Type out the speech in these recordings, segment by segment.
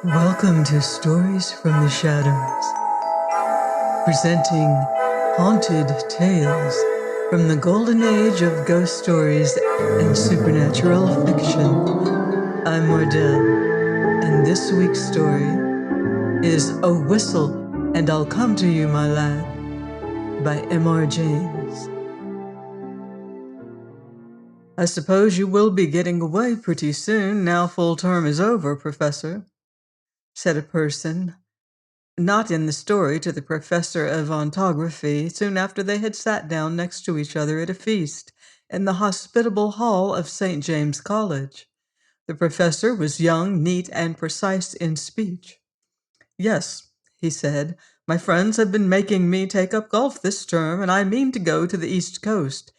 Welcome to Stories from the Shadows, presenting haunted tales from the golden age of ghost stories and supernatural fiction. I'm Mordell, and this week's story is A Whistle and I'll Come to You, My Lad by M.R. James. I suppose you will be getting away pretty soon now full term is over, Professor, said a person not in the story to the professor of ontography soon after they had sat down next to each other at a feast in the hospitable hall of St. James College. The professor was young, neat, and precise in speech. "Yes," he said, "my friends have been making me take up golf this term, and I mean to go to the East Coast.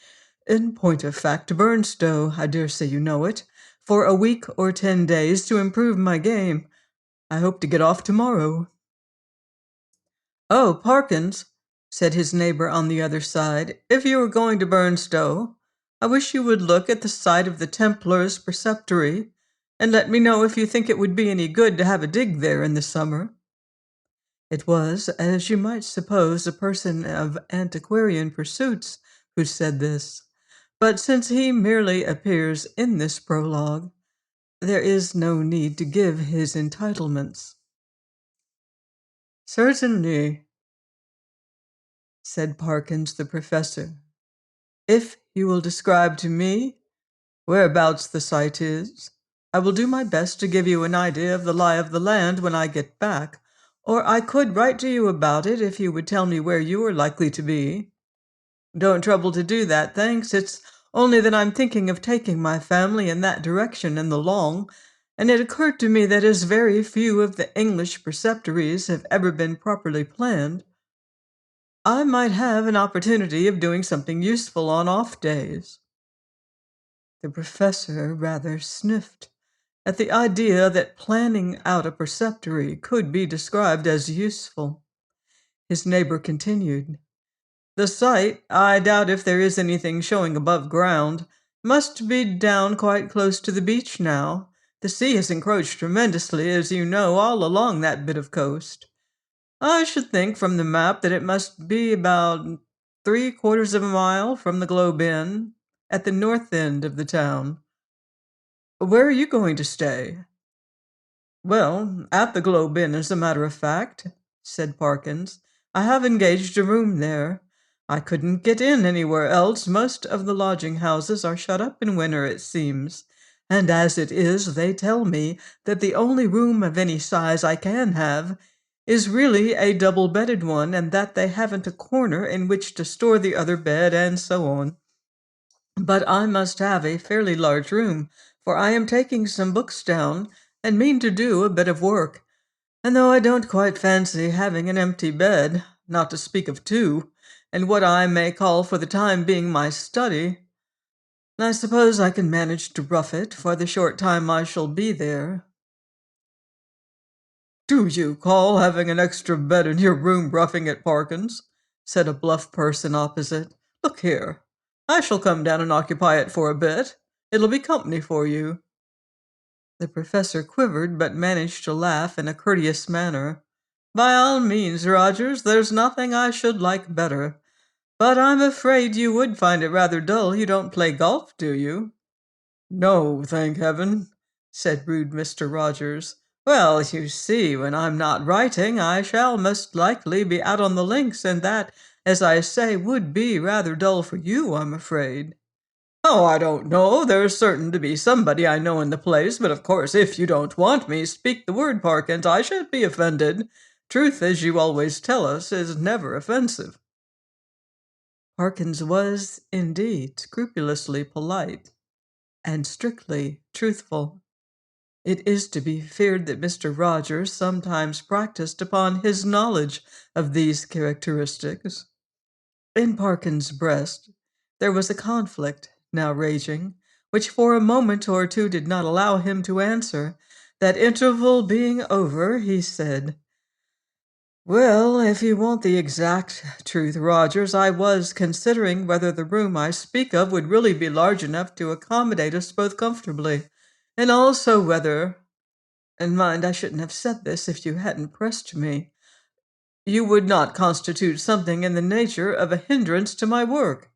In point of fact, to Burnstow, I dare say you know it, for a week or 10 days to improve my game. I hope to get off tomorrow." "Oh, Parkins," said his neighbor on the other side, "if you are going to Burnstow, I wish you would look at the site of the Templars' preceptory, and let me know if you think it would be any good to have a dig there in the summer." It was, as you might suppose, a person of antiquarian pursuits who said this, but since he merely appears in this prologue, there is no need to give his entitlements. "Certainly," said Parkins the professor, "if you will describe to me whereabouts the site is, I will do my best to give you an idea of the lie of the land when I get back, or I could write to you about it if you would tell me where you are likely to be." "Don't trouble to do that, thanks. It's only that I'm thinking of taking my family in that direction in the long, and it occurred to me that as very few of the English preceptories have ever been properly planned, I might have an opportunity of doing something useful on off days." The professor rather sniffed at the idea that planning out a preceptory could be described as useful. His neighbor continued, "The site, I doubt if there is anything showing above ground, must be down quite close to the beach now. The sea has encroached tremendously, as you know, all along that bit of coast. I should think from the map that it must be about 3/4 of a mile from the Globe Inn, at the north end of the town. Where are you going to stay?" "Well, at the Globe Inn, as a matter of fact," said Parkins. "I have engaged a room there. I couldn't get in anywhere else. Most of the lodging houses are shut up in winter, it seems. And as it is, they tell me that the only room of any size I can have is really a double-bedded one, and that they haven't a corner in which to store the other bed, and so on. But I must have a fairly large room, for I am taking some books down, and mean to do a bit of work. And though I don't quite fancy having an empty bed, not to speak of two, in what I may call for the time being my study, I suppose I can manage to rough it for the short time I shall be there." "Do you call having an extra bed in your room roughing it, Parkins?" said a bluff person opposite. "Look here, I shall come down and occupy it for a bit. It'll be company for you." The professor quivered, but managed to laugh in a courteous manner. "By all means, Rogers, there's nothing I should like better. But I'm afraid you would find it rather dull. You don't play golf, do you?" "No, thank heaven," said rude Mr. Rogers. "Well, you see, when I'm not writing, I shall most likely be out on the links, and that, as I say, would be rather dull for you, I'm afraid." "Oh, I don't know. There's certain to be somebody I know in the place, but of course, if you don't want me, speak the word, Parkins. I shan't be offended. Truth, as you always tell us, is never offensive." Parkins was, indeed, scrupulously polite and strictly truthful. It is to be feared that Mr. Rogers sometimes practiced upon his knowledge of these characteristics. In Parkins' breast there was a conflict now raging, which for a moment or two did not allow him to answer. That interval being over, he said, "Well, if you want the exact truth, Rogers, I was considering whether the room I speak of would really be large enough to accommodate us both comfortably, and also whether And mind, I shouldn't have said this if you hadn't pressed me. You would not constitute something in the nature of a hindrance to my work.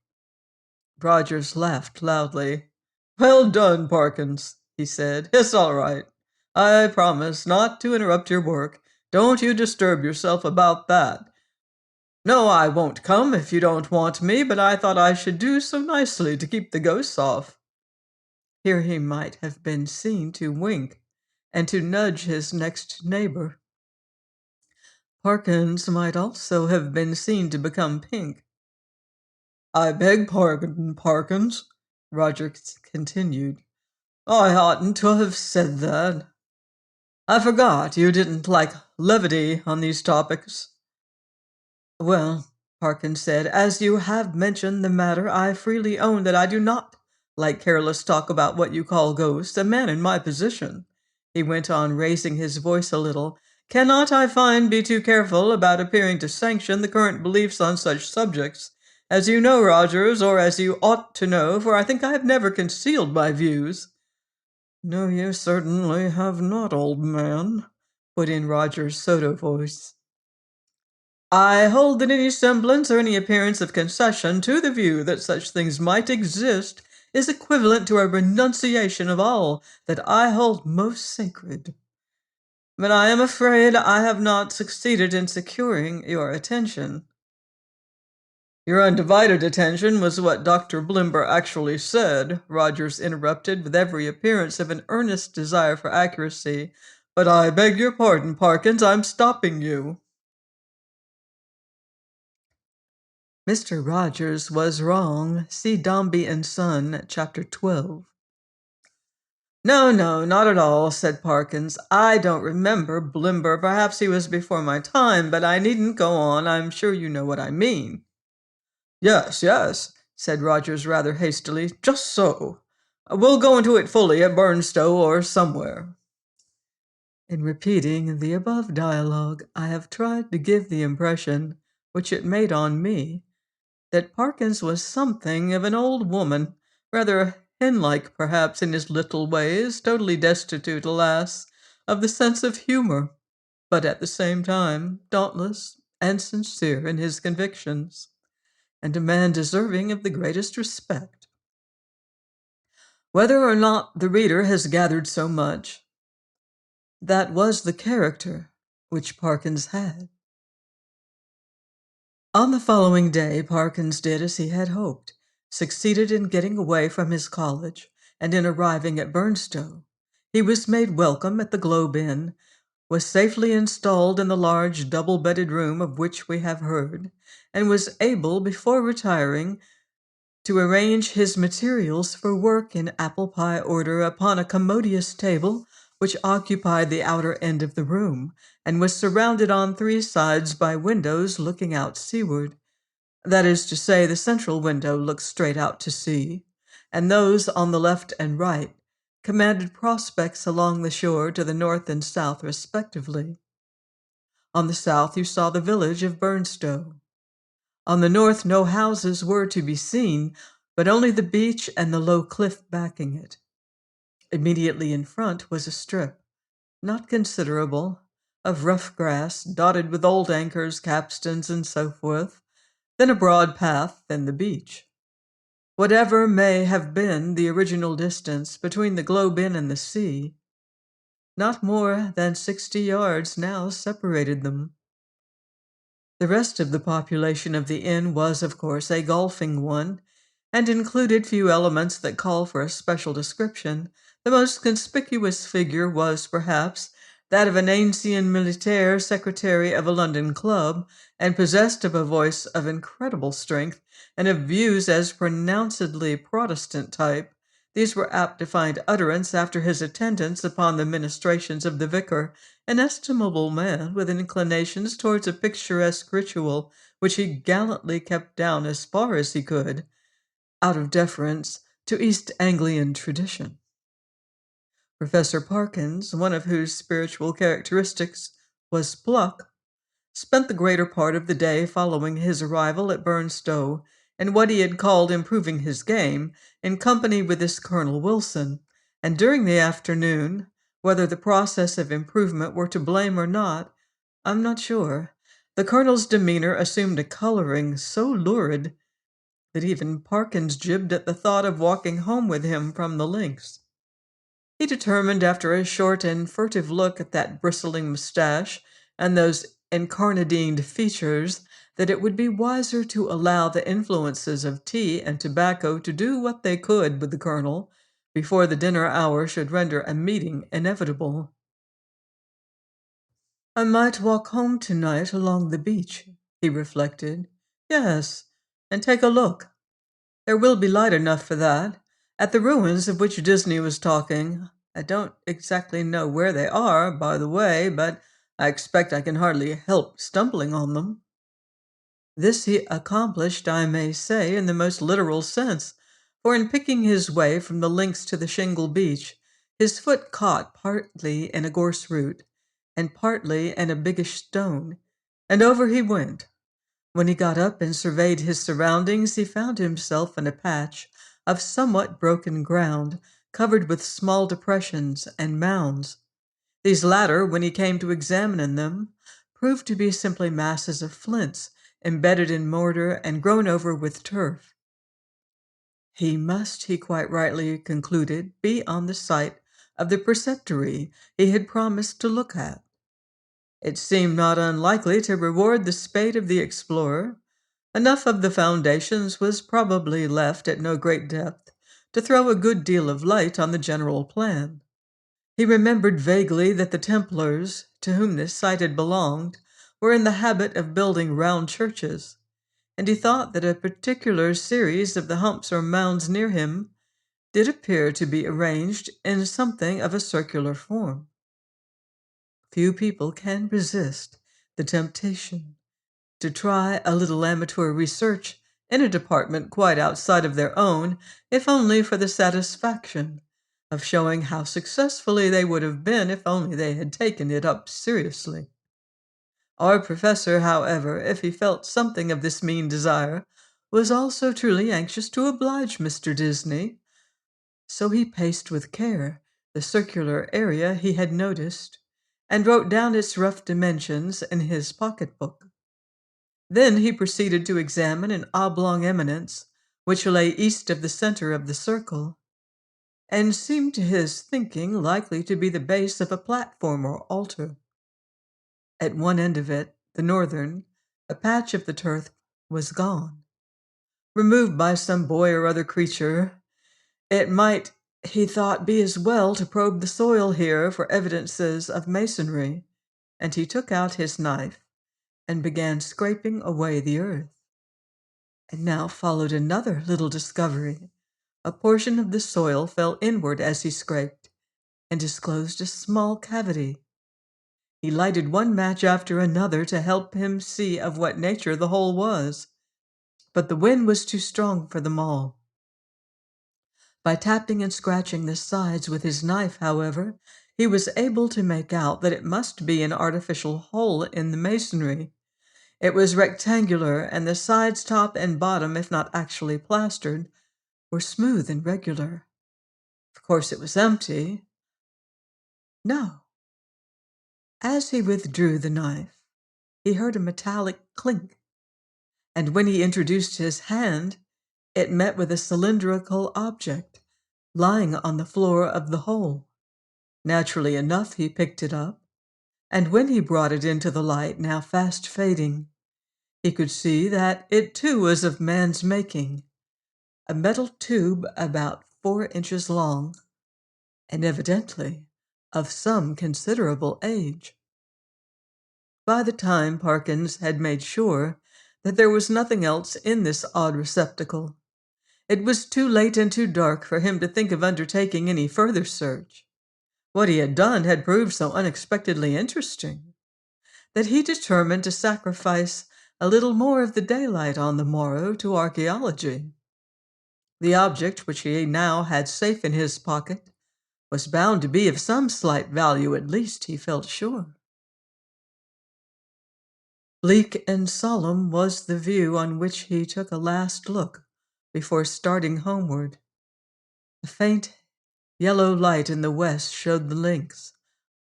Rogers laughed loudly. Well done, Parkins, he said. It's all right. I promise not to interrupt your work. Don't you disturb yourself about that. No, I won't come if you don't want me, but I thought I should do so nicely to keep the ghosts off. Here he might have been seen to wink and to nudge his next neighbor. Parkins might also have been seen to become pink. I beg pardon, Parkins, Rogers continued. I oughtn't to have said that. I forgot you didn't like levity on these topics. Well, Parkins said, as you have mentioned the matter, I freely own that I do not like careless talk about what you call ghosts. A man in my position, he went on, raising his voice a little, cannot, I find, be too careful about appearing to sanction the current beliefs on such subjects. As you know, Rogers, or as you ought to know, for I think I have never concealed my views. No, you certainly have not, old man, put in Roger's soda voice. I hold that any semblance or any appearance of concession to the view that such things might exist is equivalent to a renunciation of all that I hold most sacred. But I am afraid I have not succeeded in securing your attention. Your undivided attention was what Dr. Blimber actually said, Rogers interrupted with every appearance of an earnest desire for accuracy. But I beg your pardon, Parkins, I'm stopping you. Mr. Rogers was wrong. See Dombey and Son, Chapter 12. No, not at all, said Parkins. I don't remember Blimber. Perhaps he was before my time, but I needn't go on. I'm sure you know what I mean. Yes, said Rogers rather hastily. Just so. We'll go into it fully at Burnstow or somewhere. In repeating the above dialogue, I have tried to give the impression, which it made on me, that Parkins was something of an old woman, rather hen-like perhaps in his little ways, totally destitute, alas, of the sense of humor, but at the same time dauntless and sincere in his convictions, and a man deserving of the greatest respect. Whether or not the reader has gathered so much, that was the character which Parkins had. On the following day, Parkins did as he had hoped, succeeded in getting away from his college, and in arriving at Burnstow. He was made welcome at the Globe Inn, was safely installed in the large double-bedded room of which we have heard, and was able, before retiring, to arrange his materials for work in apple pie order upon a commodious table which occupied the outer end of the room, and was surrounded on 3 sides by windows looking out seaward. That is to say, the central window looked straight out to sea, and those on the left and right commanded prospects along the shore to the north and south respectively. On the south you saw the village of Burnstow. On the north no houses were to be seen, but only the beach and the low cliff backing it. Immediately in front was a strip, not considerable, of rough grass, dotted with old anchors, capstans, and so forth, then a broad path, then the beach. Whatever may have been the original distance between the Globe Inn and the sea, not more than 60 yards now separated them. The rest of the population of the inn was, of course, a golfing one, and included few elements that call for a special description. The most conspicuous figure was, perhaps, that of an ancien militaire secretary of a London club, and possessed of a voice of incredible strength, and of views as pronouncedly Protestant type. These were apt to find utterance after his attendance upon the ministrations of the vicar, an estimable man with inclinations towards a picturesque ritual, which he gallantly kept down as far as he could, out of deference to East Anglian tradition. Professor Parkins, one of whose spiritual characteristics was pluck, spent the greater part of the day following his arrival at Burnstow in what he had called improving his game, in company with this Colonel Wilson, and during the afternoon, Whether the process of improvement were to blame or not, I'm not sure. The colonel's demeanor assumed a coloring so lurid that even Parkins jibbed at the thought of walking home with him from the links. He determined, after a short and furtive look at that bristling mustache and those incarnadined features, that it would be wiser to allow the influences of tea and tobacco to do what they could with the colonel before the dinner hour should render a meeting inevitable. I might walk home tonight along the beach, he reflected. Yes, and take a look. There will be light enough for that. At the ruins of which Disney was talking. I don't exactly know where they are, by the way, but I expect I can hardly help stumbling on them. This he accomplished, I may say, in the most literal sense, for in picking his way from the links to the shingle beach, his foot caught partly in a gorse root and partly in a biggish stone, and over he went. When he got up and surveyed his surroundings, he found himself in a patch of somewhat broken ground, covered with small depressions and mounds. These latter, when he came to examine them, proved to be simply masses of flints, embedded in mortar and grown over with turf. He must, he quite rightly concluded, be on the site of the preceptory he had promised to look at. It seemed not unlikely to reward the spade of the explorer. Enough of the foundations was probably left at no great depth to throw a good deal of light on the general plan. He remembered vaguely that the Templars, to whom this site had belonged, were in the habit of building round churches, and he thought that a particular series of the humps or mounds near him did appear to be arranged in something of a circular form. Few people can resist the temptation to try a little amateur research in a department quite outside of their own, if only for the satisfaction of showing how successfully they would have been if only they had taken it up seriously. Our professor, however, if he felt something of this mean desire, was also truly anxious to oblige Mr. Disney, so he paced with care the circular area he had noticed and wrote down its rough dimensions in his pocketbook. Then he proceeded to examine an oblong eminence which lay east of the center of the circle, and seemed to his thinking likely to be the base of a platform or altar. At one end of it, the northern, a patch of the turf was gone, removed by some boy or other creature. It might, he thought, be as well to probe the soil here for evidences of masonry, and he took out his knife and began scraping away the earth. And now followed another little discovery. A portion of the soil fell inward as he scraped and disclosed a small cavity. He lighted one match after another to help him see of what nature the hole was, but the wind was too strong for them all. By tapping and scratching the sides with his knife, however, he was able to make out that it must be an artificial hole in the masonry. It was rectangular, and the sides, top, and bottom, if not actually plastered, were smooth and regular. Of course, it was empty. No. As he withdrew the knife, he heard a metallic clink, and when he introduced his hand, it met with a cylindrical object lying on the floor of the hole. Naturally enough, he picked it up, and when he brought it into the light, now fast fading, he could see that it too was of man's making, a metal tube about 4 inches long, and evidently of some considerable age. By the time Parkins had made sure that there was nothing else in this odd receptacle, it was too late and too dark for him to think of undertaking any further search. What he had done had proved so unexpectedly interesting that he determined to sacrifice a little more of the daylight on the morrow to archaeology. The object which he now had safe in his pocket was bound to be of some slight value, at least, he felt sure. Bleak and solemn was the view on which he took a last look before starting homeward. A faint yellow light in the west showed the links,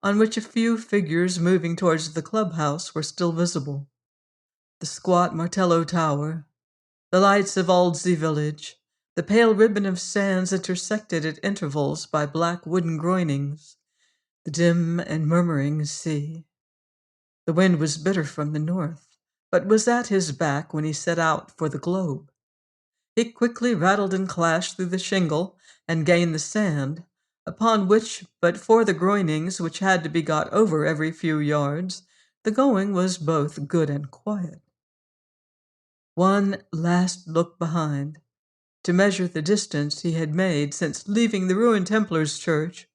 on which a few figures moving towards the clubhouse were still visible. The squat Martello Tower, the lights of Aldsey Village, the pale ribbon of sands intersected at intervals by black wooden groinings, the dim and murmuring sea. The wind was bitter from the north, but was at his back when he set out for the globe. He quickly rattled and clashed through the shingle and gained the sand, upon which, but for the groinings which had to be got over every few yards, the going was both good and quiet. One last look behind, to measure the distance he had made since leaving the ruined Templars' church,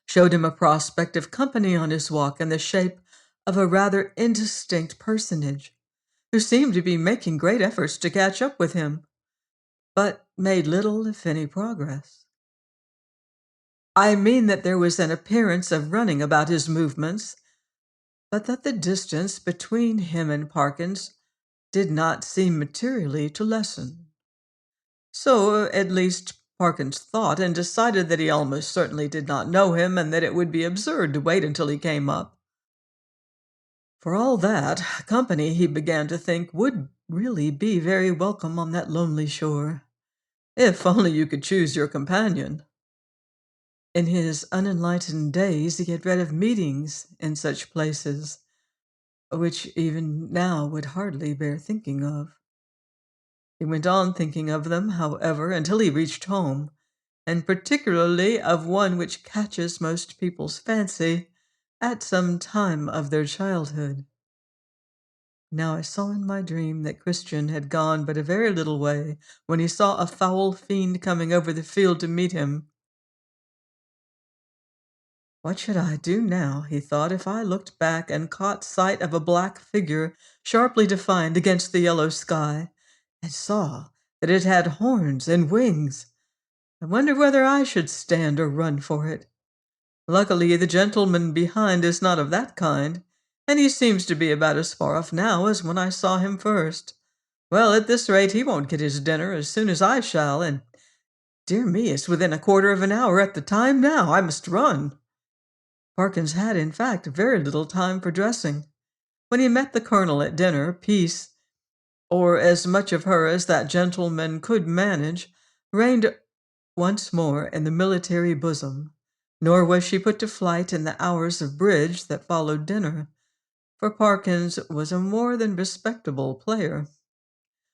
showed him a prospect of company on his walk in the shape of a rather indistinct personage, who seemed to be making great efforts to catch up with him, but made little, if any, progress. I mean that there was an appearance of running about his movements, but that the distance between him and Parkins did not seem materially to lessen. So, at least, Parkins thought, and decided that he almost certainly did not know him and that it would be absurd to wait until he came up. For all that, company, he began to think, would really be very welcome on that lonely shore, if only you could choose your companion. In his unenlightened days, he had read of meetings in such places, which even now would hardly bear thinking of. He went on thinking of them, however, until he reached home, and particularly of one which catches most people's fancy at some time of their childhood. Now I saw in my dream that Christian had gone but a very little way when he saw a foul fiend coming over the field to meet him. What should I do now, he thought, if I looked back and caught sight of a black figure sharply defined against the yellow sky, and saw that it had horns and wings? I wonder whether I should stand or run for it. Luckily, the gentleman behind is not of that kind, and he seems to be about as far off now as when I saw him first. Well, at this rate, he won't get his dinner as soon as I shall, and, dear me, it's within a quarter of an hour at the time now. I must run. Parkins had, in fact, very little time for dressing. When he met the colonel at dinner, peace, or as much of her as that gentleman could manage, reigned once more in the military bosom, nor was she put to flight in the hours of bridge that followed dinner, for Parkins was a more than respectable player.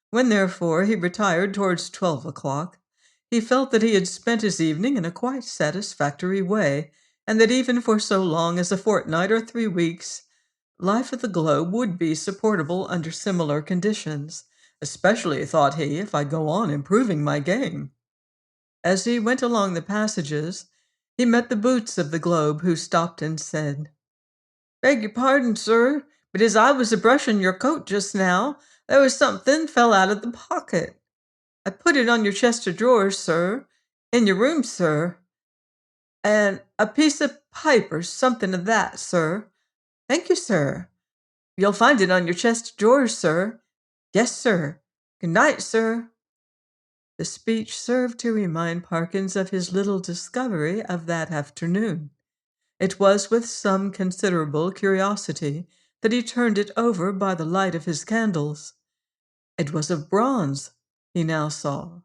When, therefore, he retired towards 12 o'clock, he felt that he had spent his evening in a quite satisfactory way, and that even for so long as a fortnight or 3 weeks, life at the Globe would be supportable under similar conditions, especially, thought he, if I go on improving my game. As he went along the passages, he met the boots of the Globe, who stopped and said, "Beg your pardon, sir, but as I was a-brushing your coat just now, there was something fell out of the pocket. I put it on your chest of drawers, sir, in your room, sir. And a piece of pipe or something of that, sir. Thank you, sir. You'll find it on your chest of drawers, sir. Yes, sir. Good night, sir." The speech served to remind Parkins of his little discovery of that afternoon. It was with some considerable curiosity that he turned it over by the light of his candles. It was of bronze, he now saw,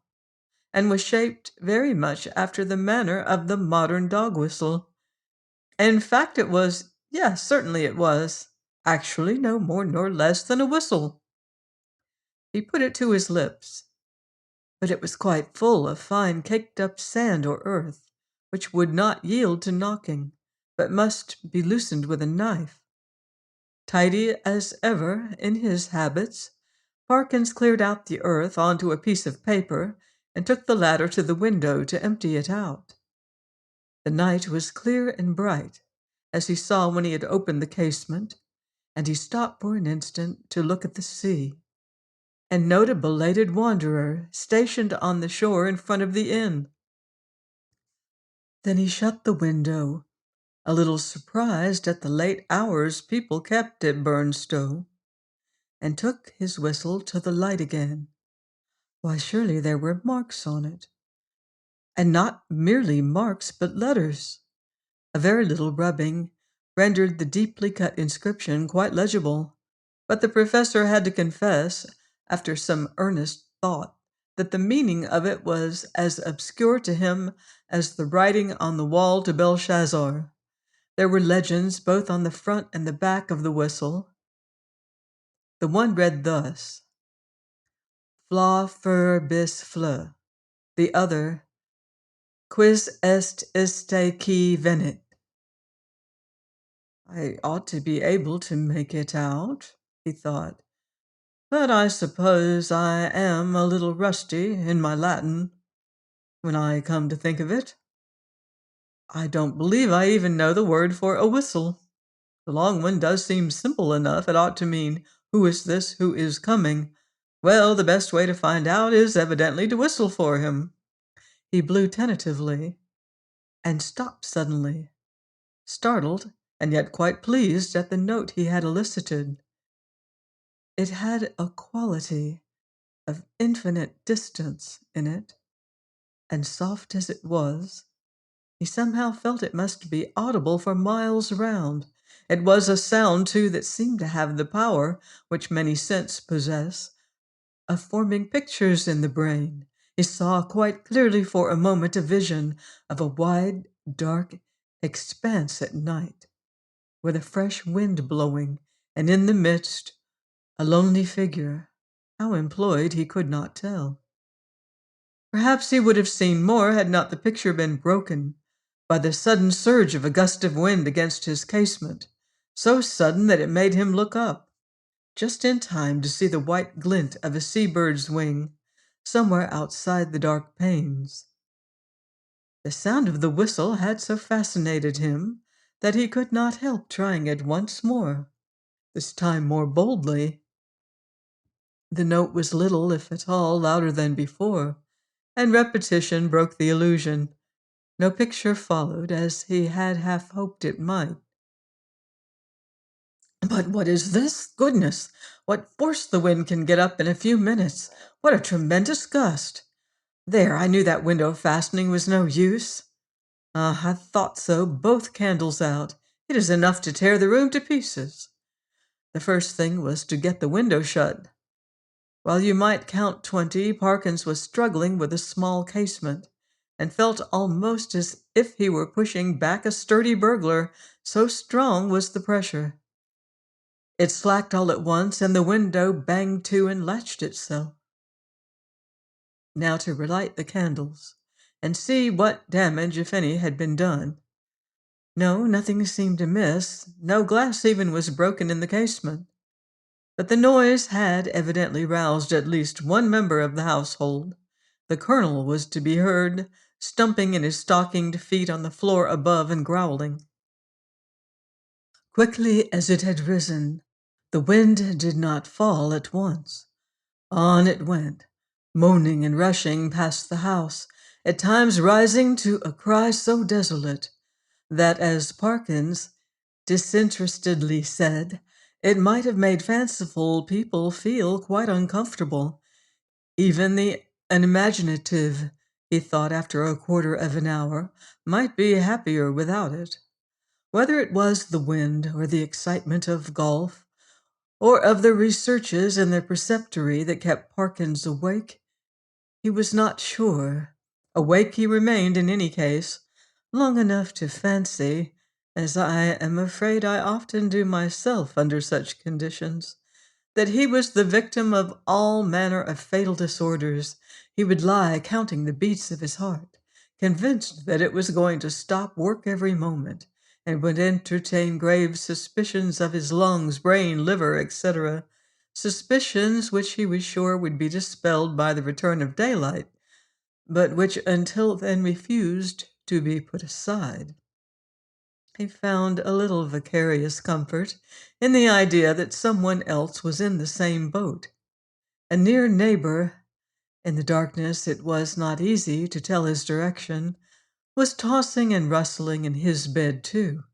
and was shaped very much after the manner of the modern dog whistle. In fact, it was, yes, certainly it was, actually no more nor less than a whistle. He put it to his lips, but it was quite full of fine caked-up sand or earth, which would not yield to knocking, but must be loosened with a knife. Tidy as ever in his habits, Parkins cleared out the earth onto a piece of paper and took the latter to the window to empty it out. The night was clear and bright, as he saw when he had opened the casement, and he stopped for an instant to look at the sea, and note a belated wanderer stationed on the shore in front of the inn. Then he shut the window, a little surprised at the late hours people kept at Burnstow, and took his whistle to the light again. Why, surely there were marks on it, and not merely marks, but letters. A very little rubbing rendered the deeply cut inscription quite legible, but the professor had to confess, after some earnest thought, that the meaning of it was as obscure to him as the writing on the wall to Belshazzar. There were legends both on the front and the back of the whistle. The one read thus: Fla fur bis fleur. The other, Quis est iste qui venit. I ought to be able to make it out, he thought, but I suppose I am a little rusty in my Latin, when I come to think of it. I don't believe I even know the word for a whistle. The long one does seem simple enough. It ought to mean, who is this who is coming? Well, the best way to find out is evidently to whistle for him. He blew tentatively and stopped suddenly, startled and yet quite pleased at the note he had elicited. It had a quality of infinite distance in it, and soft as it was, he somehow felt it must be audible for miles round. It was a sound, too, that seemed to have the power, which many scents possess, of forming pictures in the brain. He saw quite clearly for a moment a vision of a wide, dark expanse at night, with a fresh wind blowing, and in the midst, a lonely figure. How employed he could not tell. Perhaps he would have seen more had not the picture been broken by the sudden surge of a gust of wind against his casement, so sudden that it made him look up, just in time to see the white glint of a seabird's wing somewhere outside the dark panes. The sound of the whistle had so fascinated him that he could not help trying it once more, this time more boldly. The note was little, if at all, louder than before, and repetition broke the illusion. No picture followed, as he had half hoped it might. But what is this? Goodness! What force the wind can get up in a few minutes! What a tremendous gust! There, I knew that window fastening was no use. Ah, I thought so. Both candles out. It is enough to tear the room to pieces. The first thing was to get the window shut. While you might count 20, Parkins was struggling with a small casement, and felt almost as if he were pushing back a sturdy burglar, so strong was the pressure. It slacked all at once, and the window banged to and latched itself. Now to relight the candles, and see what damage, if any, had been done. No, nothing seemed amiss. No glass even was broken in the casement. But the noise had evidently roused at least one member of the household. The colonel was to be heard, stumping in his stockinged feet on the floor above and growling. Quickly as it had risen, the wind did not fall at once. On it went, moaning and rushing past the house, at times rising to a cry so desolate that, as Parkins disinterestedly said, it might have made fanciful people feel quite uncomfortable. Even the unimaginative, he thought after a quarter of an hour, might be happier without it. Whether it was the wind or the excitement of golf, or of the researches in the preceptory that kept Parkins awake, he was not sure. Awake he remained in any case, long enough to fancy, as I am afraid I often do myself under such conditions, that he was the victim of all manner of fatal disorders. He would lie counting the beats of his heart, convinced that it was going to stop work every moment, and would entertain grave suspicions of his lungs, brain, liver, etc., suspicions which he was sure would be dispelled by the return of daylight, but which until then refused to be put aside. He found a little vicarious comfort in the idea that someone else was in the same boat. A near neighbor, in the darkness it was not easy to tell his direction, was tossing and rustling in his bed too.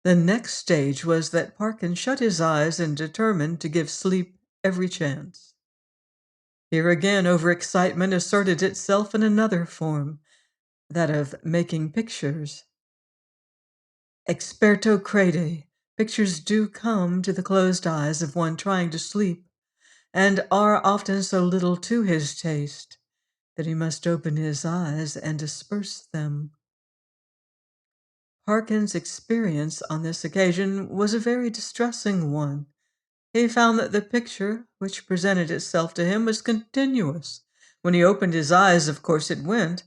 The next stage was that Parkins shut his eyes and determined to give sleep every chance. Here again overexcitement asserted itself in another form, that of making pictures. Experto crede, pictures do come to the closed eyes of one trying to sleep, and are often so little to his taste that he must open his eyes and disperse them. Parkin's experience on this occasion was a very distressing one. He found that the picture which presented itself to him was continuous. When he opened his eyes, of course, it went,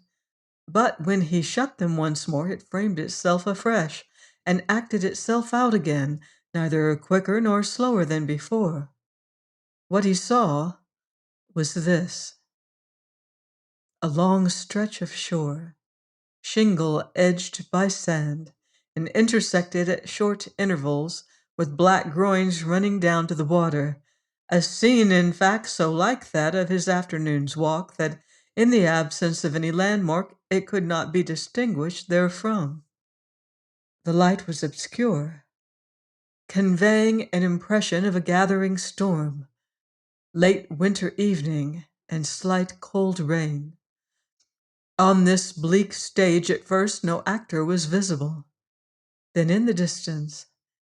but when he shut them once more, it framed itself afresh and acted itself out again, neither quicker nor slower than before. What he saw was this: a long stretch of shore, shingle edged by sand, and intersected at short intervals with black groins running down to the water, a scene, in fact, so like that of his afternoon's walk that, in the absence of any landmark, it could not be distinguished therefrom. The light was obscure, conveying an impression of a gathering storm, late winter evening, and slight cold rain. On this bleak stage at first no actor was visible. Then in the distance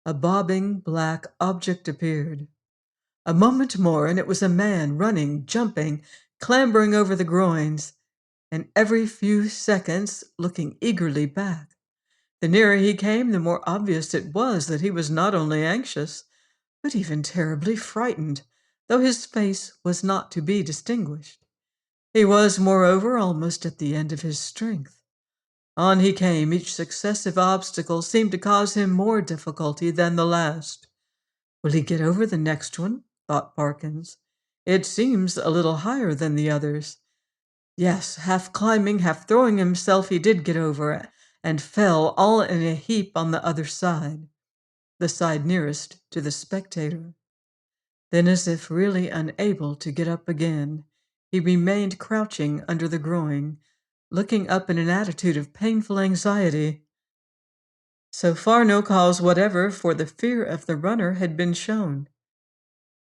a bobbing black object appeared. A moment more, and it was a man running, jumping, clambering over the groins, and every few seconds looking eagerly back. The nearer he came, the more obvious it was that he was not only anxious, but even terribly frightened, though his face was not to be distinguished. He was, moreover, almost at the end of his strength. On he came. Each successive obstacle seemed to cause him more difficulty than the last. Will he get over the next one? Thought Parkins. It seems a little higher than the others. Yes, half climbing, half throwing himself, he did get over, and fell all in a heap on the other side, the side nearest to the spectator. Then, as if really unable to get up again, he remained crouching under the groin, looking up in an attitude of painful anxiety. So far no cause whatever for the fear of the runner had been shown.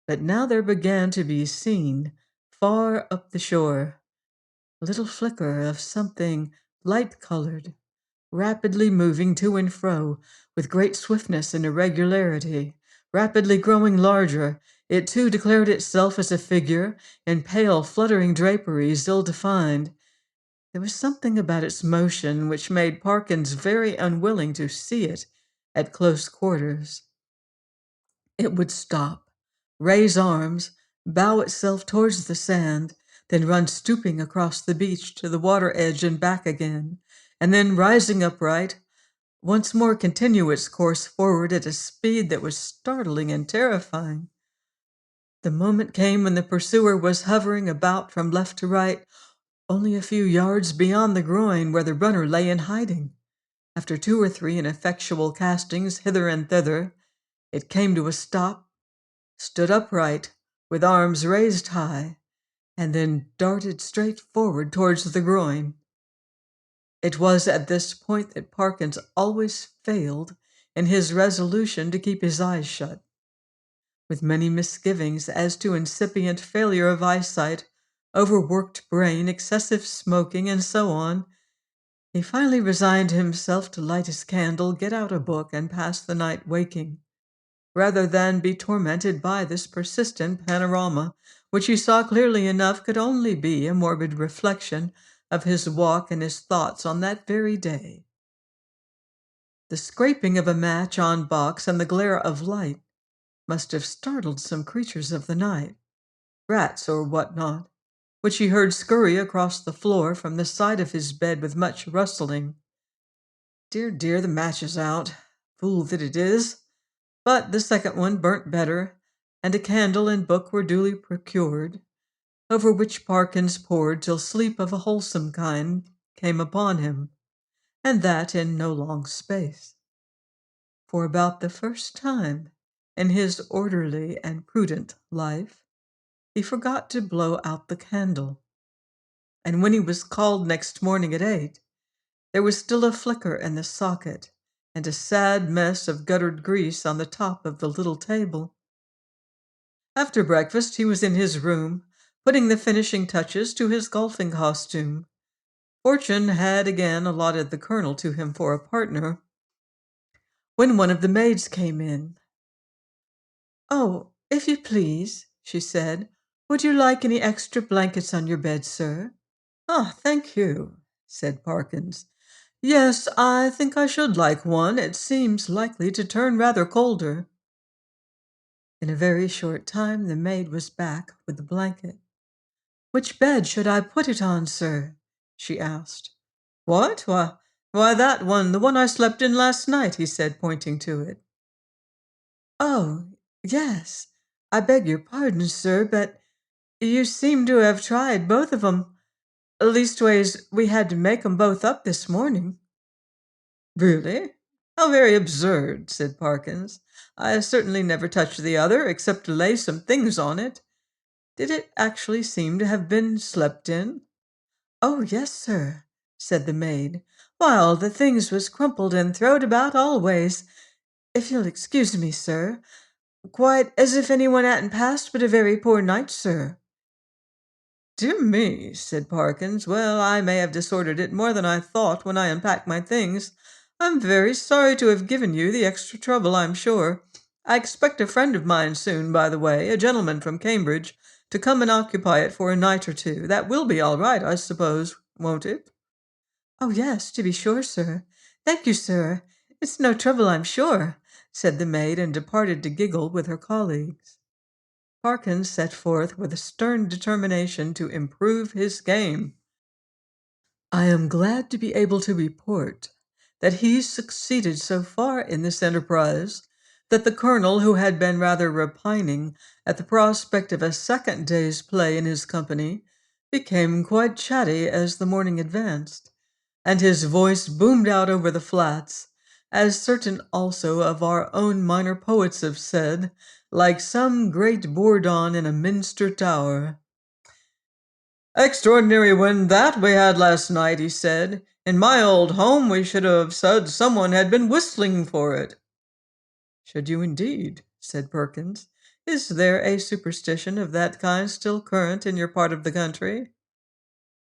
But now there began to be seen, far up the shore, a little flicker of something light-colored, rapidly moving to and fro with great swiftness and irregularity, rapidly growing larger. It too declared itself as a figure in pale, fluttering draperies, ill-defined. There was something about its motion which made Parkins very unwilling to see it at close quarters. It would stop, raise arms, bow itself towards the sand, then run stooping across the beach to the water edge and back again, and then, rising upright, once more continue its course forward at a speed that was startling and terrifying. The moment came when the pursuer was hovering about from left to right, only a few yards beyond the groin where the runner lay in hiding. After 2 or 3 ineffectual castings hither and thither, it came to a stop, stood upright, with arms raised high, and then darted straight forward towards the groin. It was at this point that Parkins always failed in his resolution to keep his eyes shut. With many misgivings as to incipient failure of eyesight, overworked brain, excessive smoking, and so on, he finally resigned himself to light his candle, get out a book, and pass the night waking, rather than be tormented by this persistent panorama, which he saw clearly enough could only be a morbid reflection of his walk and his thoughts on that very day. The scraping of a match on box and the glare of light must have startled some creatures of the night, rats or what not, which he heard scurry across the floor from the side of his bed with much rustling. Dear, dear, the match is out. Fool that it is. But the second one burnt better, and a candle and book were duly procured, over which Parkins pored till sleep of a wholesome kind came upon him, and that in no long space. For about the first time in his orderly and prudent life, he forgot to blow out the candle, and when he was called next morning at 8, there was still a flicker in the socket and a sad mess of guttered grease on the top of the little table. After breakfast, he was in his room, putting the finishing touches to his golfing costume. Fortune had again allotted the colonel to him for a partner. when one of the maids came in. "Oh, if you please," she said, "would you like any extra blankets on your bed, sir?" "Ah, thank you," said Parkins. "Yes, I think I should like one. It seems likely to turn rather colder." In a very short time the maid was back with the blanket. "Which bed should I put it on, sir?" she asked. "What? Why, that one, the one I slept in last night," he said, pointing to it. "Oh, yes. I beg your pardon, sir, but you seem to have tried both of 'em. Leastways, we had to make 'em both up this morning." "Really? How very absurd," said Parkins. "I certainly never touched the other, except to lay some things on it. Did it actually seem to have been slept in?" "Oh, yes, sir," said the maid. "Why, all the things was crumpled and throwed about all ways. If you'll excuse me, sir, quite as if anyone hadn't passed but a very poor night, sir." "Dear me," said Parkins. "Well, I may have disordered it more than I thought when I unpacked my things. I'm very sorry to have given you the extra trouble, I'm sure. I expect a friend of mine soon, by the way, a gentleman from Cambridge, to come and occupy it for a night or two. That will be all right, I suppose, won't it?" "Oh, yes, to be sure, sir. Thank you, sir. It's no trouble, I'm sure," said the maid, and departed to giggle with her colleagues. Parkins set forth with a stern determination to improve his game. "I am glad to be able to report that he's succeeded so far in this enterprise that the colonel, who had been rather repining at the prospect of a second day's play in his company, became quite chatty as the morning advanced, and his voice boomed out over the flats, as certain also of our own minor poets have said, like some great bourdon in a minster tower. "Extraordinary wind that we had last night," he said. "In my old home we should have said someone had been whistling for it." "Should you indeed?" said Perkins. "Is there a superstition of that kind still current in your part of the country?"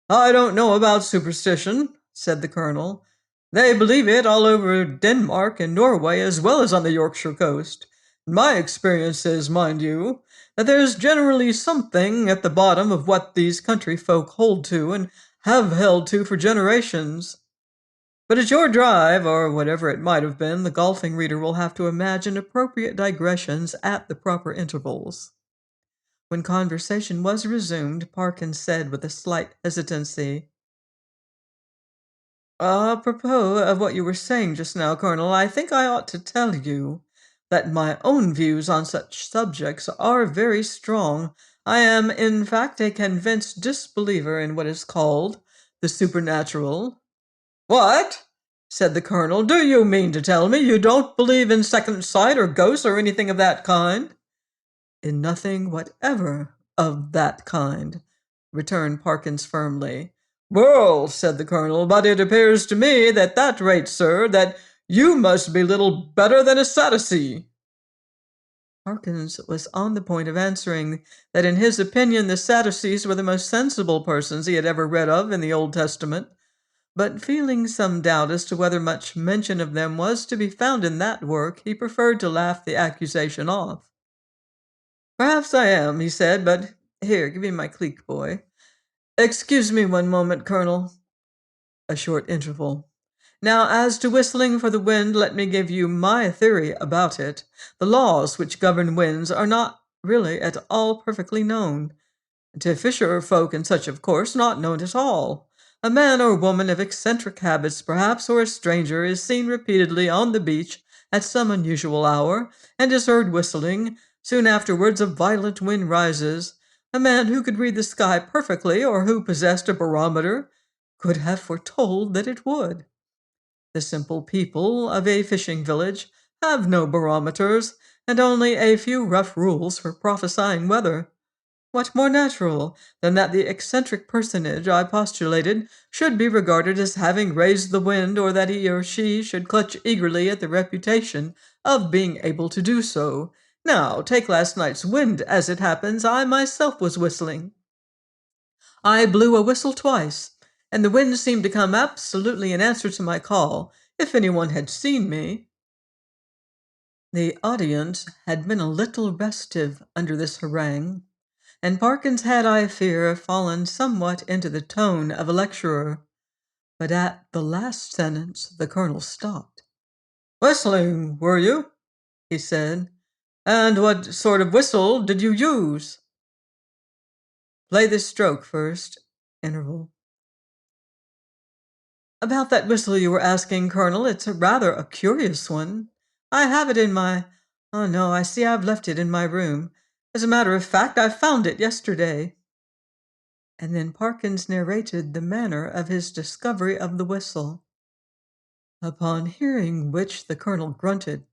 "I don't know about superstition," said the colonel. "They believe it all over Denmark and Norway as well as on the Yorkshire coast. My experience is, mind you, that there's generally something at the bottom of what these country folk hold to and have held to for generations. But at your drive, or whatever it might have been, the golfing reader will have to imagine appropriate digressions at the proper intervals." When conversation was resumed, Parkins said with a slight hesitancy, "Apropos of what you were saying just now, Colonel, I think I ought to tell you that my own views on such subjects are very strong. I am, in fact, a convinced disbeliever in what is called the supernatural." "What?" said the colonel. "Do you mean to tell me you don't believe in second sight or ghosts or anything of that kind?" "In nothing whatever of that kind," returned Parkins firmly. "Well," said the colonel, "but it appears to me that at that rate, sir, that you must be little better than a Sadducee." Parkins was on the point of answering that in his opinion the Sadducees were the most sensible persons he had ever read of in the Old Testament, but feeling some doubt as to whether much mention of them was to be found in that work, he preferred to laugh the accusation off. "Perhaps I am," he said, "but here, give me my cleek, boy. Excuse me one moment, Colonel." A short interval. "Now, as to whistling for the wind, let me give you my theory about it. The laws which govern winds are not really at all perfectly known. To fisher folk and such, of course, not known at all. A man or woman of eccentric habits, perhaps, or a stranger, is seen repeatedly on the beach at some unusual hour, and is heard whistling. Soon afterwards a violent wind rises. A man who could read the sky perfectly, or who possessed a barometer, could have foretold that it would. The simple people of a fishing village have no barometers, and only a few rough rules for prophesying weather. What more natural than that the eccentric personage I postulated should be regarded as having raised the wind, or that he or she should clutch eagerly at the reputation of being able to do so? Now, take last night's wind. As it happens, I myself was whistling. I blew a whistle twice, and the wind seemed to come absolutely in answer to my call. If anyone had seen me—" The audience had been a little restive under this harangue, and Parkins had, I fear, fallen somewhat into the tone of a lecturer. But at the last sentence the colonel stopped. "Whistling, were you?" he said. "And what sort of whistle did you use?" "Play this stroke first." Interval. "About that whistle you were asking, Colonel, it's rather a curious one. I have it in my— Oh, no, I see I've left it in my room. As a matter of fact, I found it yesterday." And then Parkins narrated the manner of his discovery of the whistle. Upon hearing which the colonel grunted,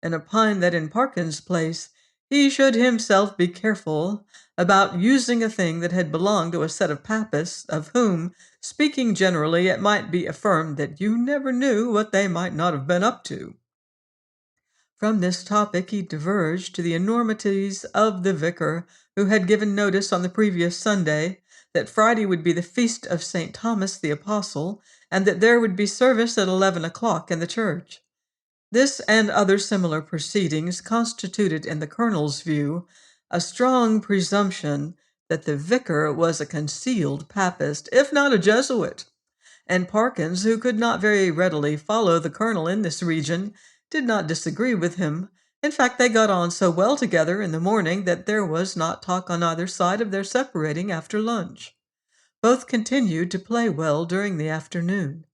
and opined that in Parkins' place he should himself be careful about using a thing that had belonged to a set of papists, of whom, speaking generally, it might be affirmed that you never knew what they might not have been up to. From this topic he diverged to the enormities of the vicar, who had given notice on the previous Sunday that Friday would be the feast of St. Thomas the Apostle, and that there would be service at 11 o'clock in the church. This and other similar proceedings constituted, in the colonel's view, a strong presumption that the vicar was a concealed papist, if not a Jesuit, and Parkins, who could not very readily follow the colonel in this region, did not disagree with him. In fact, they got on so well together in the morning that there was not talk on either side of their separating after lunch. Both continued to play well during the afternoon,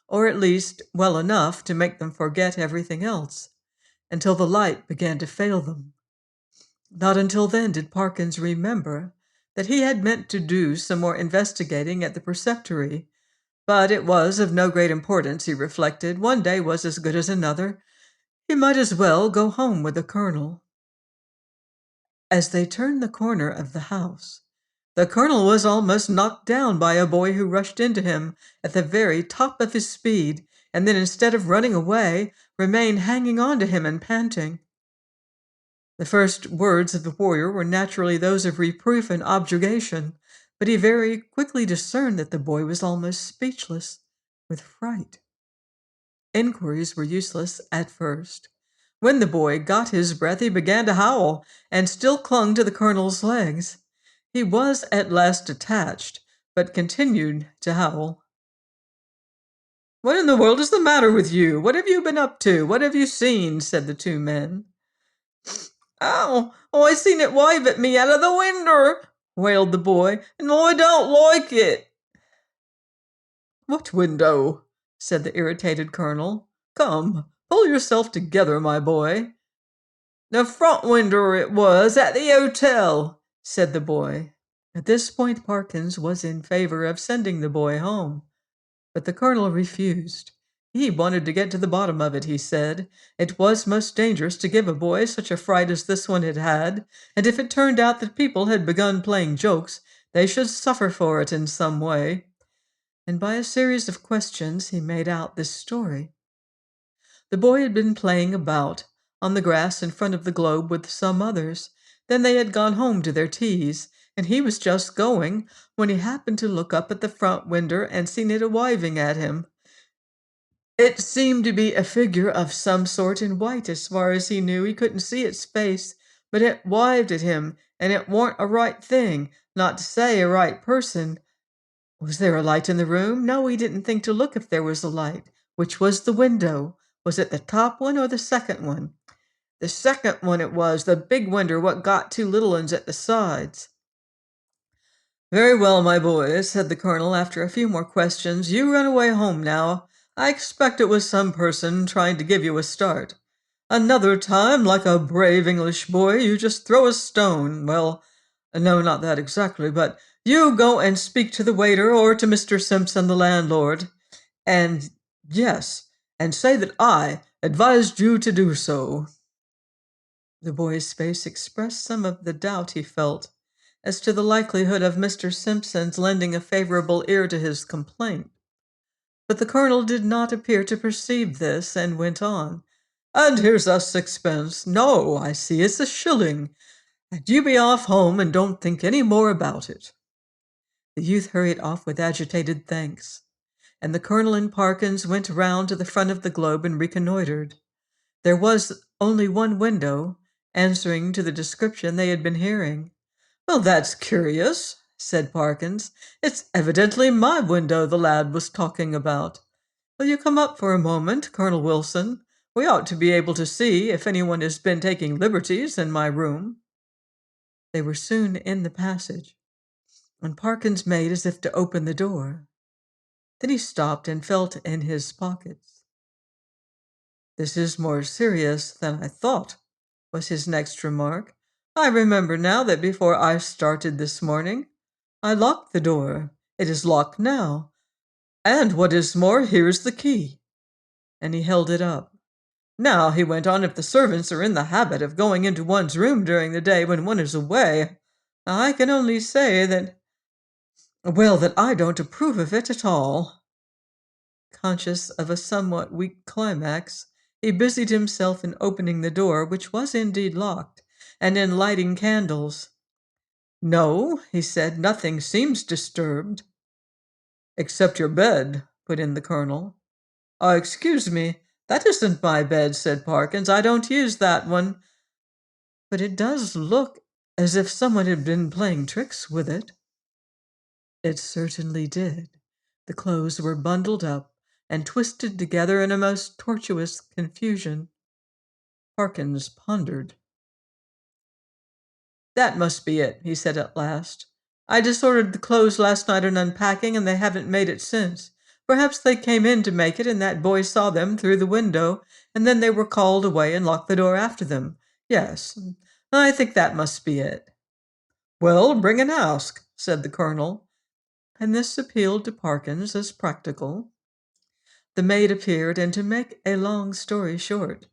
or at least well enough to make them forget everything else, until the light began to fail them. Not until then did Parkins remember that he had meant to do some more investigating at the preceptory, but it was of no great importance, he reflected. One day was as good as another. He might as well go home with the colonel. As they turned the corner of the house, the colonel was almost knocked down by a boy who rushed into him at the very top of his speed, and then, instead of running away, remained hanging on to him and panting. The first words of the warrior were naturally those of reproof and objurgation, but he very quickly discerned that the boy was almost speechless with fright. Inquiries were useless at first. When the boy got his breath, he began to howl, and still clung to the colonel's legs. He was at last detached, but continued to howl. "What in the world is the matter with you? What have you been up to? What have you seen?" said the two men. "Oh, I seen it wave at me out of the winder," wailed the boy, "and I don't like it." "What window?" said the irritated colonel. "Come, pull yourself together, my boy." "The front winder it was, at the hotel," said the boy. At this point Parkins was in favor of sending the boy home, but the colonel refused. He wanted to get to the bottom of it, he said. It was most dangerous to give a boy such a fright as this one had had, and if it turned out that people had begun playing jokes, they should suffer for it in some way. And by a series of questions he made out this story. The boy had been playing about on the grass in front of the globe with some others. Then they had gone home to their teas, and he was just going when he happened to look up at the front winder and seen it a-wiving at him. It seemed to be a figure of some sort in white as far as he knew. He couldn't see its face, but it wived at him, and it warn't a right thing, not to say a right person. Was there a light in the room? No, he didn't think to look if there was a light. Which was the window? Was it the top one or the second one? The second one it was, the big window what got two little ones at the sides. "Very well, my boy," said the colonel after a few more questions. "You run away home now. I expect it was some person trying to give you a start. Another time, like a brave English boy, you just throw a stone. Well, no, not that exactly, but you go and speak to the waiter or to Mr. Simpson, the landlord, and yes, and say that I advised you to do so." The boy's face expressed some of the doubt he felt as to the likelihood of Mr. Simpson's lending a favorable ear to his complaint. But the colonel did not appear to perceive this, and went on. "And here's a sixpence. No, I see it's a shilling. And you be off home and don't think any more about it." The youth hurried off with agitated thanks, and the colonel and Parkins went round to the front of the globe and reconnoitered. There was only one window, answering to the description they had been hearing. "Well, that's curious," said Parkins. "It's evidently my window the lad was talking about. Will you come up for a moment, Colonel Wilson? We ought to be able to see if anyone has been taking liberties in my room." They were soon in the passage, and Parkins made as if to open the door. Then he stopped and felt in his pockets. "This is more serious than I thought," was his next remark. "I remember now that before I started this morning, I locked the door. It is locked now. And what is more, here's the key." And he held it up. "Now," he went on, "if the servants are in the habit of going into one's room during the day when one is away, I can only say that I don't approve of it at all." Conscious of a somewhat weak climax, he busied himself in opening the door, which was indeed locked, and in lighting candles. "No," he said, "nothing seems disturbed." "Except your bed," put in the colonel. "Excuse me, that isn't my bed," said Parkins. "I don't use that one. But it does look as if someone had been playing tricks with it." It certainly did. The clothes were bundled up and twisted together in a most tortuous confusion. Parkins pondered. "That must be it," he said at last. "I disordered the clothes last night in unpacking, and they haven't made it since. Perhaps they came in to make it, and that boy saw them through the window, and then they were called away and locked the door after them. Yes, I think that must be it." "Well, bring and ask," said the colonel, and this appealed to Parkins as practical. The maid appeared, and to make a long story short,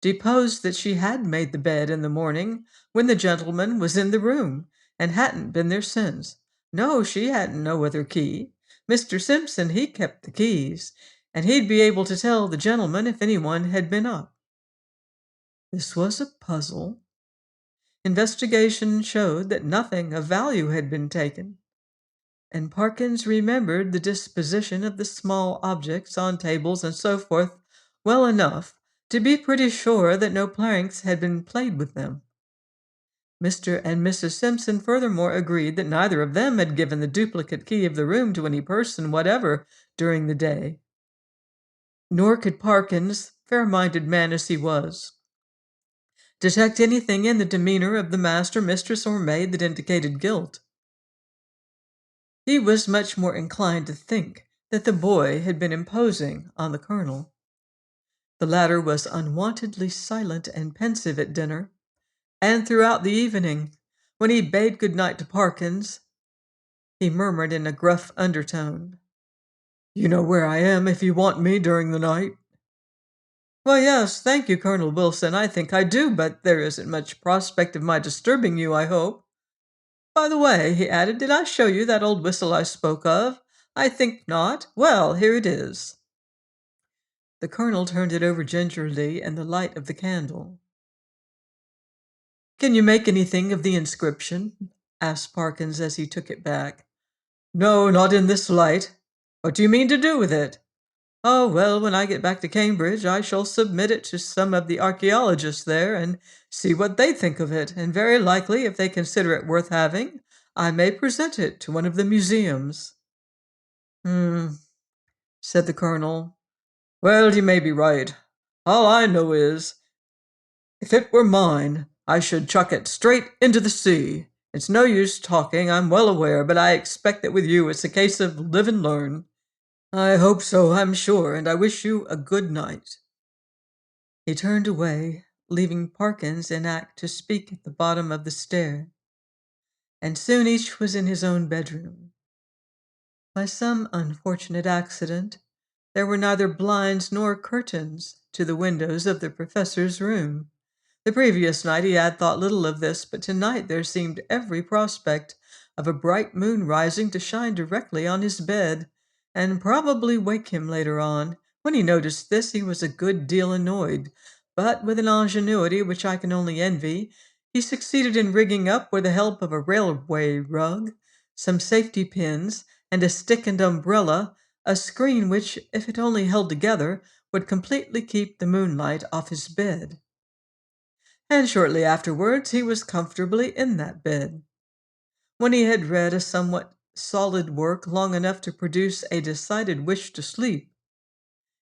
deposed that she had made the bed in the morning when the gentleman was in the room, and hadn't been there since. No, she hadn't no other key. Mr. Simpson, he kept the keys, and he'd be able to tell the gentleman if anyone had been up. This was a puzzle. Investigation showed that nothing of value had been taken, and Parkins remembered the disposition of the small objects on tables and so forth well enough to be pretty sure that no pranks had been played with them. Mr. and Mrs. Simpson furthermore agreed that neither of them had given the duplicate key of the room to any person whatever during the day. Nor could Parkins, fair-minded man as he was, detect anything in the demeanor of the master, mistress, or maid that indicated guilt. He was much more inclined to think that the boy had been imposing on the colonel. The latter was unwontedly silent and pensive at dinner, and throughout the evening, when he bade good night to Parkins, he murmured in a gruff undertone, "You know where I am if you want me during the night." "Well, yes, thank you, Colonel Wilson, I think I do, but there isn't much prospect of my disturbing you, I hope. By the way," he added, "did I show you that old whistle I spoke of? I think not. Well, here it is." The colonel turned it over gingerly in the light of the candle. "Can you make anything of the inscription?" asked Parkins as he took it back. "No, not in this light. What do you mean to do with it?" "Oh, well, when I get back to Cambridge, I shall submit it to some of the archaeologists there and see what they think of it, and very likely, if they consider it worth having, I may present it to one of the museums." "Hmm," said the colonel. "Well, you may be right. All I know is, if it were mine, I should chuck it straight into the sea. It's no use talking, I'm well aware, but I expect that with you it's a case of live and learn." "I hope so, I'm sure, and I wish you a good night." He turned away, leaving Parkins in act to speak at the bottom of the stair, and soon each was in his own bedroom. By some unfortunate accident, there were neither blinds nor curtains to the windows of the professor's room. The previous night he had thought little of this, but tonight there seemed every prospect of a bright moon rising to shine directly on his bed, and probably wake him later on. When he noticed this, he was a good deal annoyed, but with an ingenuity which I can only envy, he succeeded in rigging up, with the help of a railway rug, some safety pins, and a stick and umbrella, a screen which, if it only held together, would completely keep the moonlight off his bed. And shortly afterwards, he was comfortably in that bed. When he had read a somewhat solid work long enough to produce a decided wish to sleep,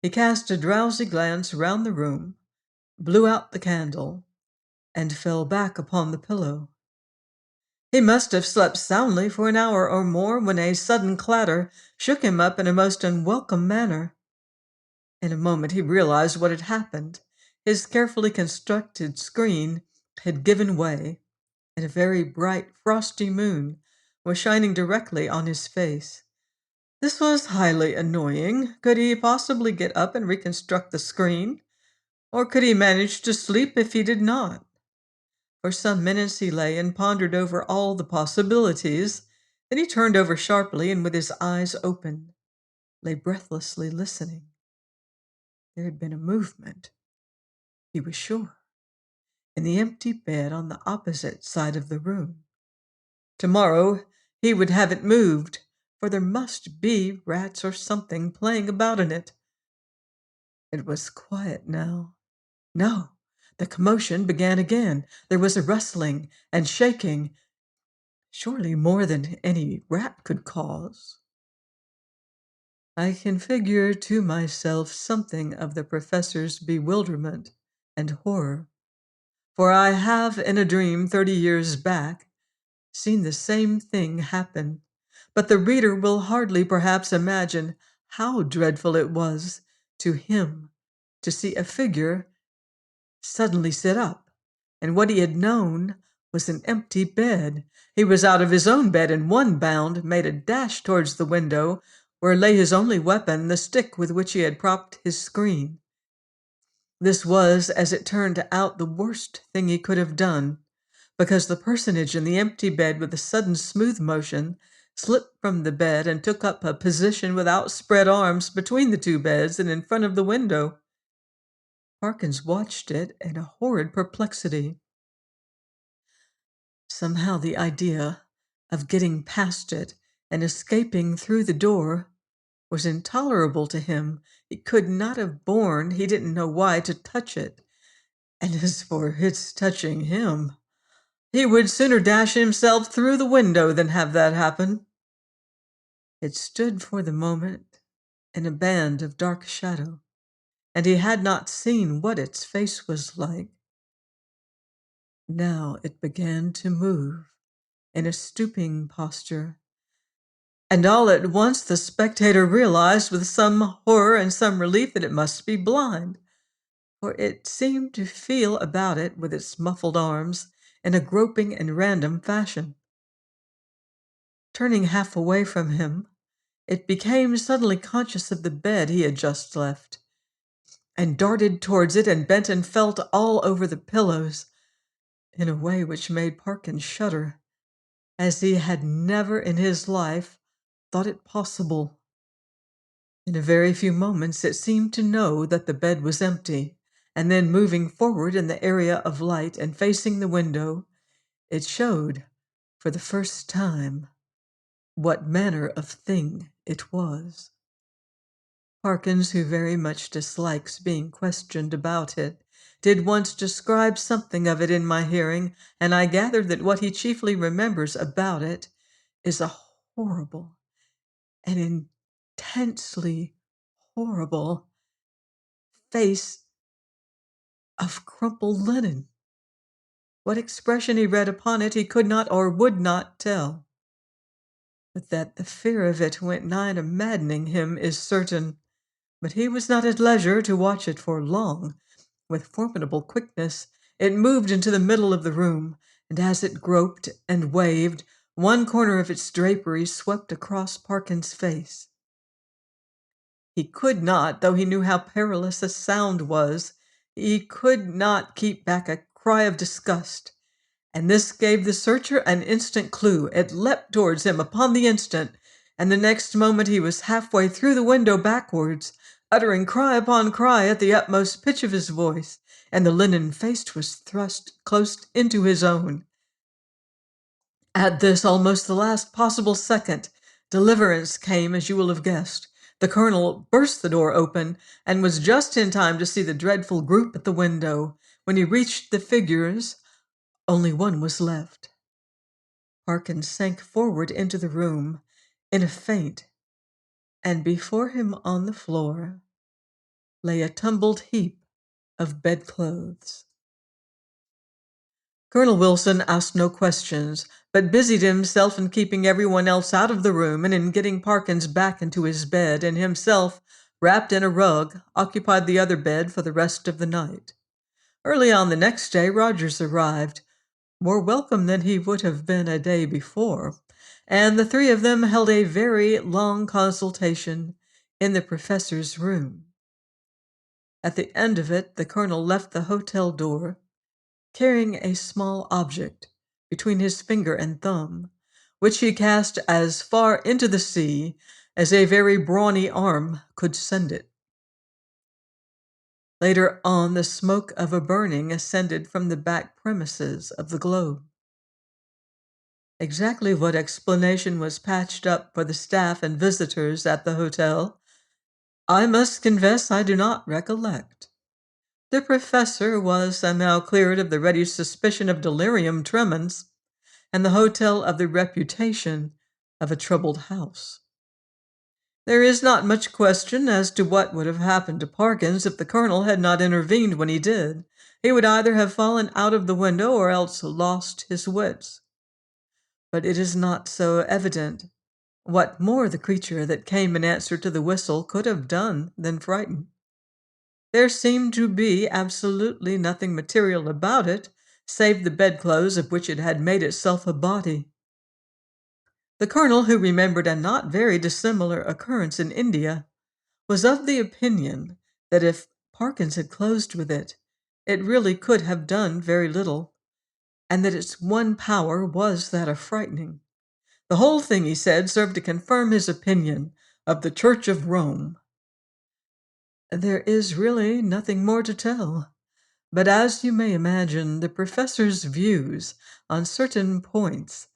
he cast a drowsy glance round the room, blew out the candle, and fell back upon the pillow. He must have slept soundly for an hour or more when a sudden clatter shook him up in a most unwelcome manner. In a moment he realized what had happened. His carefully constructed screen had given way, and a very bright, frosty moon was shining directly on his face. This was highly annoying. Could he possibly get up and reconstruct the screen? Or could he manage to sleep if he did not? For some minutes he lay and pondered over all the possibilities. Then he turned over sharply and, with his eyes open, lay breathlessly listening. There had been a movement, he was sure, in the empty bed on the opposite side of the room. Tomorrow he would have it moved, for there must be rats or something playing about in it. It was quiet now. No, the commotion began again. There was a rustling and shaking, surely more than any rat could cause. I can figure to myself something of the professor's bewilderment and horror, for I have, in a dream 30 years back, seen the same thing happen, but the reader will hardly perhaps imagine how dreadful it was to him to see a figure suddenly sit up, and what he had known was an empty bed. He was out of his own bed in one bound, made a dash towards the window, where lay his only weapon, the stick with which he had propped his screen. This was, as it turned out, the worst thing he could have done, because the personage in the empty bed, with a sudden smooth motion, slipped from the bed and took up a position with outspread arms between the two beds and in front of the window. Parkins watched it in a horrid perplexity. Somehow the idea of getting past it and escaping through the door was intolerable to him. He could not have borne, he didn't know why, to touch it. And as for its touching him, he would sooner dash himself through the window than have that happen. It stood for the moment in a band of dark shadow, and he had not seen what its face was like. Now it began to move in a stooping posture, and all at once the spectator realized with some horror and some relief that it must be blind, for it seemed to feel about it with its muffled arms in a groping and random fashion. Turning half away from him, it became suddenly conscious of the bed he had just left, and darted towards it and bent and felt all over the pillows in a way which made Parkins shudder, as he had never in his life thought it possible. In a very few moments it seemed to know that the bed was empty, and then moving forward in the area of light and facing the window, it showed, for the first time, what manner of thing it was. Parkins, who very much dislikes being questioned about it, did once describe something of it in my hearing, and I gathered that what he chiefly remembers about it is a horrible, an intensely horrible face of crumpled linen. What expression he read upon it he could not or would not tell, but that the fear of it went nigh to maddening him is certain. But he was not at leisure to watch it for long. With formidable quickness, it moved into the middle of the room, and as it groped and waved, one corner of its drapery swept across Parkins' face. He could not, though he knew how perilous the sound was, he could not keep back a cry of disgust, and this gave the searcher an instant clue. It leapt towards him upon the instant, and the next moment he was halfway through the window backwards, uttering cry upon cry at the utmost pitch of his voice, and the linen face was thrust close into his own. At this, almost the last possible second, deliverance came, as you will have guessed. The colonel burst the door open and was just in time to see the dreadful group at the window. When he reached the figures, only one was left. Parkins sank forward into the room in a faint, and before him on the floor lay a tumbled heap of bedclothes. Colonel Wilson asked no questions, but busied himself in keeping everyone else out of the room and in getting Parkins back into his bed, and himself, wrapped in a rug, occupied the other bed for the rest of the night. Early on the next day, Rogers arrived, more welcome than he would have been a day before, and the three of them held a very long consultation in the professor's room. At the end of it, the colonel left the hotel door, carrying a small object between his finger and thumb, which he cast as far into the sea as a very brawny arm could send it. Later on, the smoke of a burning ascended from the back premises of the Globe. Exactly what explanation was patched up for the staff and visitors at the hotel, I must confess I do not recollect. The professor was somehow cleared of the ready suspicion of delirium tremens, and the hotel of the reputation of a troubled house. There is not much question as to what would have happened to Parkins if the colonel had not intervened when he did. He would either have fallen out of the window or else lost his wits. But it is not so evident what more the creature that came in answer to the whistle could have done than frighten. There seemed to be absolutely nothing material about it, save the bedclothes of which it had made itself a body. The colonel, who remembered a not very dissimilar occurrence in India, was of the opinion that if Parkins had closed with it, it really could have done very little, and that its one power was that of frightening. The whole thing, he said, served to confirm his opinion of the Church of Rome. There is really nothing more to tell, but as you may imagine, the professor's views on certain points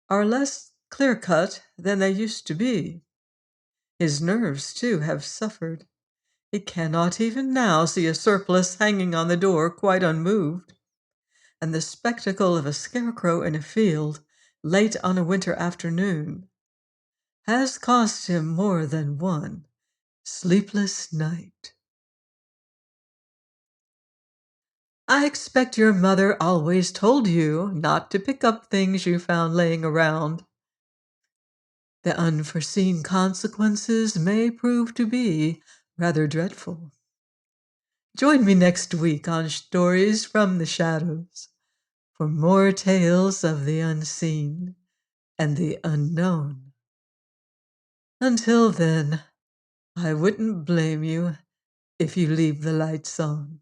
are less clear-cut than they used to be. His nerves, too, have suffered. He cannot even now see a surplice hanging on the door quite unmoved, and the spectacle of a scarecrow in a field late on a winter afternoon has cost him more than one sleepless night. I expect your mother always told you not to pick up things you found laying around. The unforeseen consequences may prove to be rather dreadful. Join me next week on Stories from the Shadows for more tales of the unseen and the unknown. Until then, I wouldn't blame you if you leave the lights on.